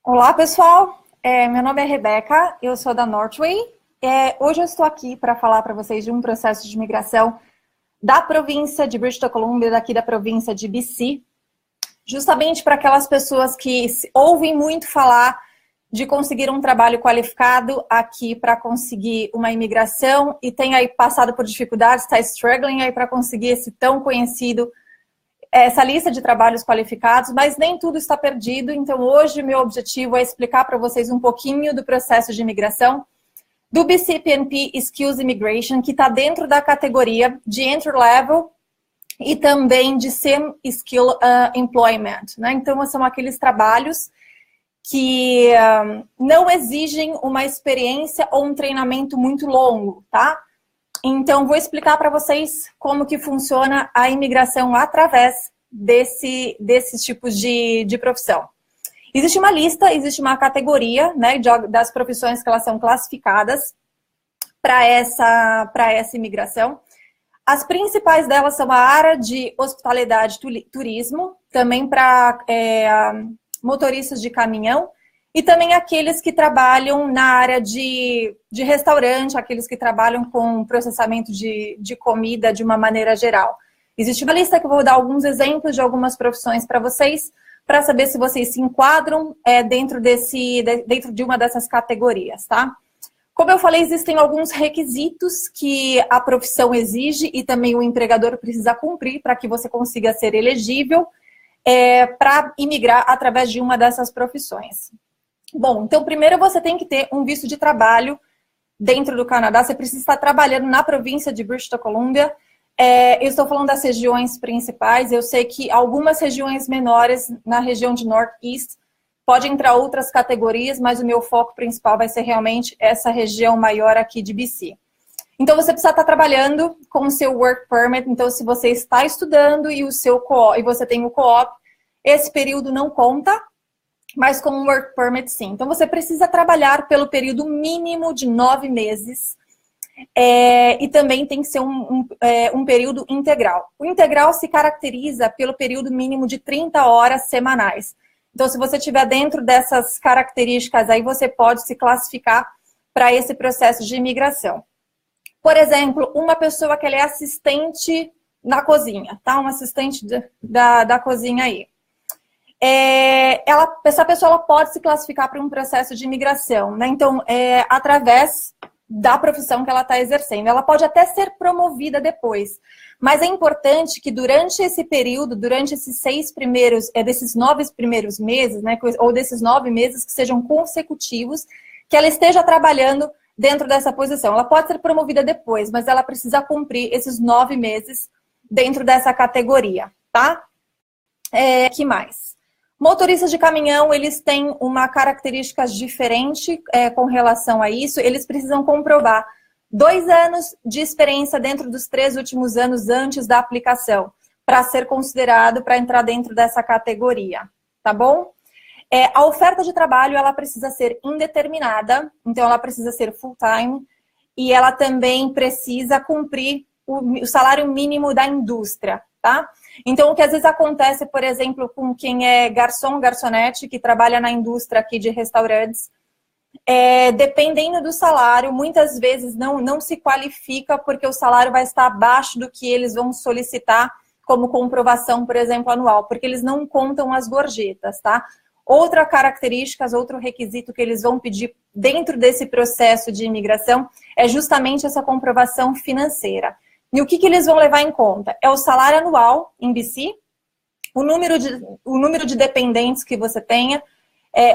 Olá, pessoal. Meu nome é Rebeca, eu sou da Northway. Hoje eu estou aqui para falar para vocês de um processo de migração da província de British Columbia, daqui da província de BC, justamente para aquelas pessoas que ouvem muito falar de conseguir um trabalho qualificado aqui para conseguir uma imigração e tem aí passado por dificuldades, está struggling aí para conseguir esse tão conhecido essa lista de trabalhos qualificados, mas nem tudo está perdido. Então, hoje, meu objetivo é explicar para vocês um pouquinho do processo de imigração do BC PNP Skills Immigration, que está dentro da categoria de Entry Level e também de Same Skill Employment, né? Então, são aqueles trabalhos que não exigem uma experiência ou um treinamento muito longo, tá? Então, vou explicar para vocês como que funciona a imigração através desses tipos de profissão. Existe uma lista, existe uma categoria, né, das profissões que elas são classificadas para essa imigração. As principais delas são a área de hospitalidade e turismo, também para motoristas de caminhão, e também aqueles que trabalham na área de restaurante, aqueles que trabalham com processamento de comida de uma maneira geral. Existe uma lista que eu vou dar alguns exemplos de algumas profissões para vocês, para saber se vocês se enquadram dentro de uma dessas categorias, tá? Como eu falei, existem alguns requisitos que a profissão exige e também o empregador precisa cumprir para que você consiga ser elegível para imigrar através de uma dessas profissões. Bom, então primeiro você tem que ter um visto de trabalho dentro do Canadá. Você precisa estar trabalhando na província de British Columbia. Eu estou falando das regiões principais. Eu sei que algumas regiões menores, na região de Northeast, pode entrar outras categorias, mas o meu foco principal vai ser realmente essa região maior aqui de BC. Então você precisa estar trabalhando com o seu Work Permit. Então se você está estudando e você tem o co-op, esse período não conta, mas com um Work Permit, sim. Então, você precisa trabalhar pelo período mínimo de 9 meses e também tem que ser um período integral. O integral se caracteriza pelo período mínimo de 30 horas semanais. Então, se você estiver dentro dessas características, aí você pode se classificar para esse processo de imigração. Por exemplo, uma pessoa que ela é assistente na cozinha, tá? Um assistente da cozinha aí. Essa pessoa ela pode se classificar para um processo de imigração, né? Então, através da profissão que ela está exercendo. Ela pode até ser promovida depois, mas é importante que durante esse período, durante esses desses 9 primeiros meses, né? Ou desses 9 meses que sejam consecutivos, que ela esteja trabalhando dentro dessa posição. Ela pode ser promovida depois, mas ela precisa cumprir esses 9 meses dentro dessa categoria, tá? Que mais? Motoristas de caminhão, eles têm uma característica diferente com relação a isso. Eles precisam comprovar 2 anos de experiência dentro dos 3 últimos anos antes da aplicação, para ser considerado para entrar dentro dessa categoria, tá bom? A oferta de trabalho, ela precisa ser indeterminada, então ela precisa ser full-time, e ela também precisa cumprir o salário mínimo da indústria, tá? Então, o que às vezes acontece, por exemplo, com quem é garçom, garçonete, que trabalha na indústria aqui de restaurantes, dependendo do salário, muitas vezes não se qualifica porque o salário vai estar abaixo do que eles vão solicitar como comprovação, por exemplo, anual, porque eles não contam as gorjetas, tá? Outra característica, outro requisito que eles vão pedir dentro desse processo de imigração é justamente essa comprovação financeira. E o que eles vão levar em conta? É o salário anual em BC, o número de dependentes que você tenha,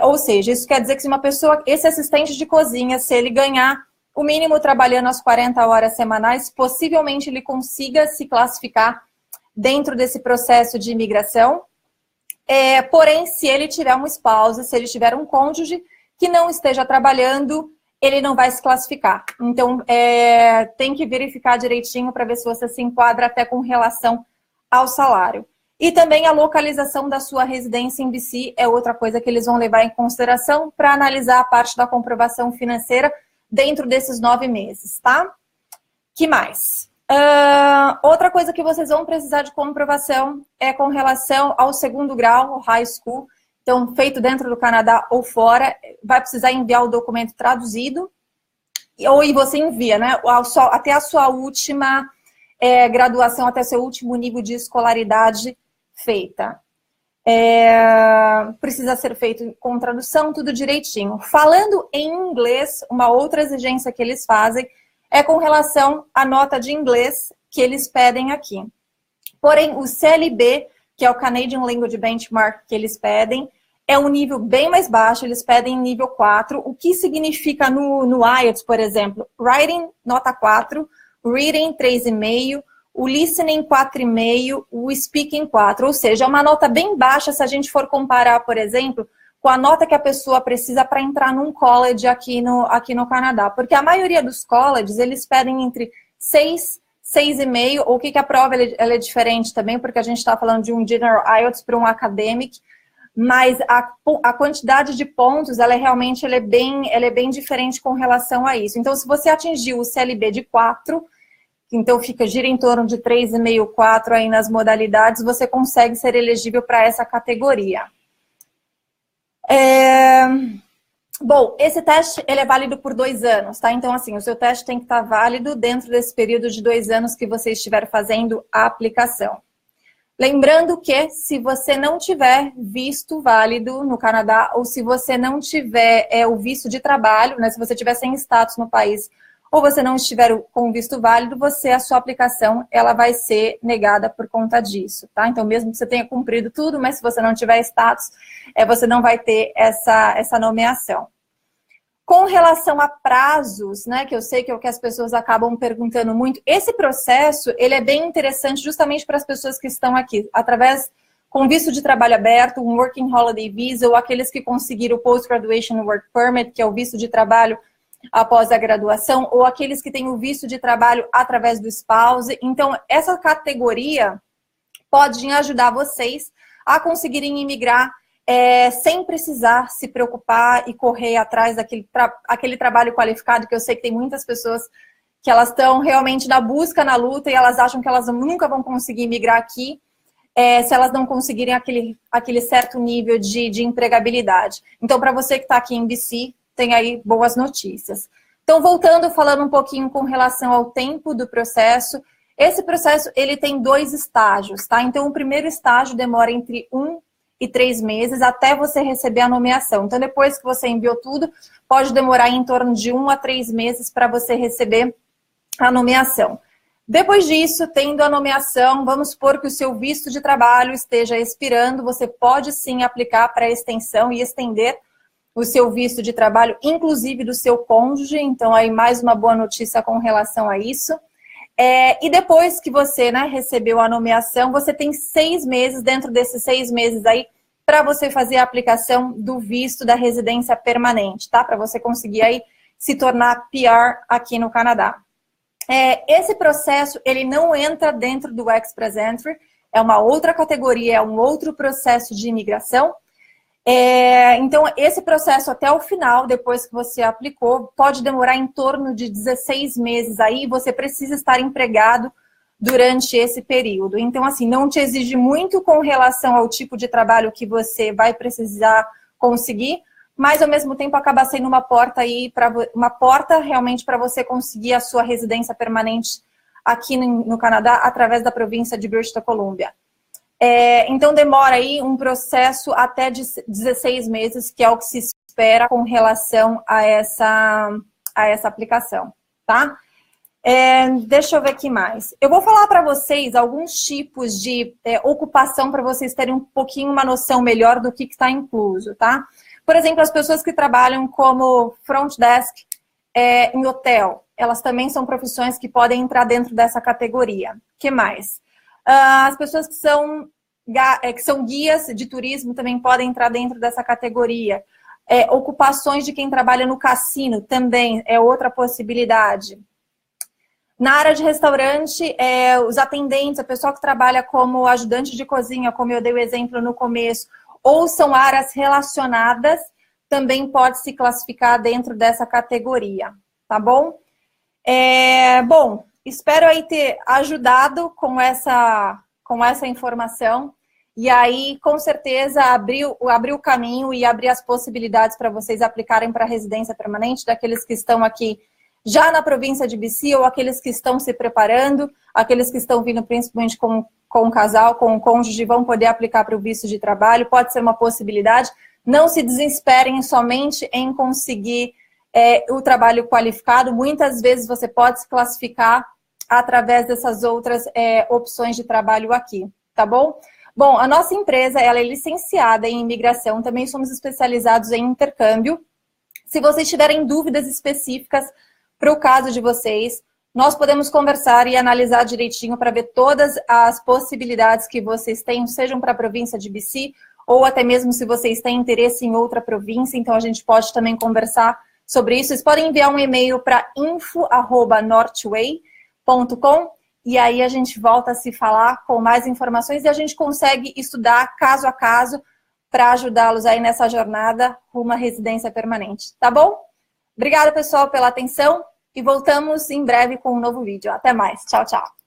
ou seja, isso quer dizer que se uma pessoa, esse assistente de cozinha, se ele ganhar o mínimo trabalhando as 40 horas semanais, possivelmente ele consiga se classificar dentro desse processo de imigração. Porém, se ele tiver um spouse, se ele tiver um cônjuge que não esteja trabalhando, ele não vai se classificar. Então, tem que verificar direitinho para ver se você se enquadra até com relação ao salário. E também a localização da sua residência em BC é outra coisa que eles vão levar em consideração para analisar a parte da comprovação financeira dentro desses 9 meses, tá? Que mais? Outra coisa que vocês vão precisar de comprovação é com relação ao segundo grau, o high school. Então, feito dentro do Canadá ou fora, vai precisar enviar o documento traduzido, ou e você envia, né? Até a sua última graduação, até seu último nível de escolaridade feita. Precisa ser feito com tradução, tudo direitinho. Falando em inglês, uma outra exigência que eles fazem é com relação à nota de inglês que eles pedem aqui. Porém, o CLB, que é o Canadian Language Benchmark que eles pedem, é um nível bem mais baixo, eles pedem nível 4, o que significa no IELTS, por exemplo, Writing, nota 4, Reading, 3,5, o Listening, 4,5, o Speaking, 4, ou seja, é uma nota bem baixa se a gente for comparar, por exemplo, com a nota que a pessoa precisa para entrar num college aqui no Canadá, porque a maioria dos colleges, eles pedem entre 6, 6,5, ou que a prova ela é diferente também, porque a gente está falando de um General IELTS para um Academic, mas a quantidade de pontos, ela é bem diferente com relação a isso. Então, se você atingiu o CLB de 4, então gira em torno de 3,5, 4 aí nas modalidades, você consegue ser elegível para essa categoria. Bom, esse teste ele é válido por 2 anos, tá? Então, assim, o seu teste tem que estar válido dentro desse período de 2 anos que você estiver fazendo a aplicação. Lembrando que se você não tiver visto válido no Canadá, ou se você não tiver o visto de trabalho, né? Se você tiver sem status no país, ou você não estiver com visto válido, a sua aplicação ela vai ser negada por conta disso, tá? Então, mesmo que você tenha cumprido tudo, mas se você não tiver status, você não vai ter essa nomeação. Com relação a prazos, né, que eu sei que é o que as pessoas acabam perguntando muito, esse processo, ele é bem interessante justamente para as pessoas que estão aqui, com visto de trabalho aberto, um Working Holiday Visa, ou aqueles que conseguiram o Post-Graduation Work Permit, que é o visto de trabalho após a graduação, ou aqueles que têm o visto de trabalho através do spouse. Então, essa categoria pode ajudar vocês a conseguirem imigrar sem precisar se preocupar e correr atrás daquele trabalho qualificado, que eu sei que tem muitas pessoas que elas estão realmente na busca, na luta, e elas acham que elas nunca vão conseguir migrar aqui se elas não conseguirem aquele certo nível de empregabilidade. Então, para você que está aqui em BC, tem aí boas notícias. Então, falando um pouquinho com relação ao tempo do processo, esse processo ele tem 2 estágios, tá? Então, o primeiro estágio demora entre 1 e 3 meses até você receber a nomeação. Então, depois que você enviou tudo, pode demorar em torno de 1 a 3 meses para você receber a nomeação. Depois disso, tendo a nomeação, vamos supor que o seu visto de trabalho esteja expirando, você pode sim aplicar para extensão e estender o seu visto de trabalho, inclusive do seu cônjuge. Então, aí mais uma boa notícia com relação a isso. E depois que você recebeu a nomeação, você tem 6 meses, dentro desses 6 meses aí, para você fazer a aplicação do visto da residência permanente, tá? Para você conseguir aí se tornar PR aqui no Canadá. Esse processo, ele não entra dentro do Express Entry, é uma outra categoria, é um outro processo de imigração. Então, esse processo até o final, depois que você aplicou, pode demorar em torno de 16 meses aí, você precisa estar empregado durante esse período. Então, assim, não te exige muito com relação ao tipo de trabalho que você vai precisar conseguir, mas ao mesmo tempo acaba sendo uma porta aí, uma porta realmente para você conseguir a sua residência permanente aqui no Canadá, através da província de British Columbia. Então, demora aí um processo até de 16 meses, que é o que se espera com relação a essa aplicação, tá? Deixa eu ver aqui mais. Eu vou falar para vocês alguns tipos de ocupação para vocês terem um pouquinho uma noção melhor do que está incluso, tá? Por exemplo, as pessoas que trabalham como front desk em hotel, elas também são profissões que podem entrar dentro dessa categoria. O que mais? As pessoas que são guias de turismo também podem entrar dentro dessa categoria. Ocupações de quem trabalha no cassino também é outra possibilidade. Na área de restaurante, os atendentes, a pessoa que trabalha como ajudante de cozinha, como eu dei o exemplo no começo, ou são áreas relacionadas, também pode se classificar dentro dessa categoria, tá bom? Bom, espero aí ter ajudado com essa informação. E aí, com certeza, abriu o caminho e abrir as possibilidades para vocês aplicarem para residência permanente, daqueles que estão aqui já na província de BC, ou aqueles que estão se preparando, aqueles que estão vindo principalmente com o casal, com o cônjuge, vão poder aplicar para o visto de trabalho, pode ser uma possibilidade. Não se desesperem somente em conseguir o trabalho qualificado, muitas vezes você pode se classificar através dessas outras opções de trabalho aqui, tá bom? Bom, a nossa empresa ela é licenciada em imigração, também somos especializados em intercâmbio. Se vocês tiverem dúvidas específicas para o caso de vocês, nós podemos conversar e analisar direitinho para ver todas as possibilidades que vocês têm, sejam para a província de BC, ou até mesmo se vocês têm interesse em outra província, então a gente pode também conversar sobre isso. Vocês podem enviar um e-mail para info@northway.com e aí a gente volta a se falar com mais informações e a gente consegue estudar caso a caso para ajudá-los aí nessa jornada rumo à residência permanente, tá bom? Obrigada, pessoal, pela atenção e voltamos em breve com um novo vídeo. Até mais. Tchau, tchau.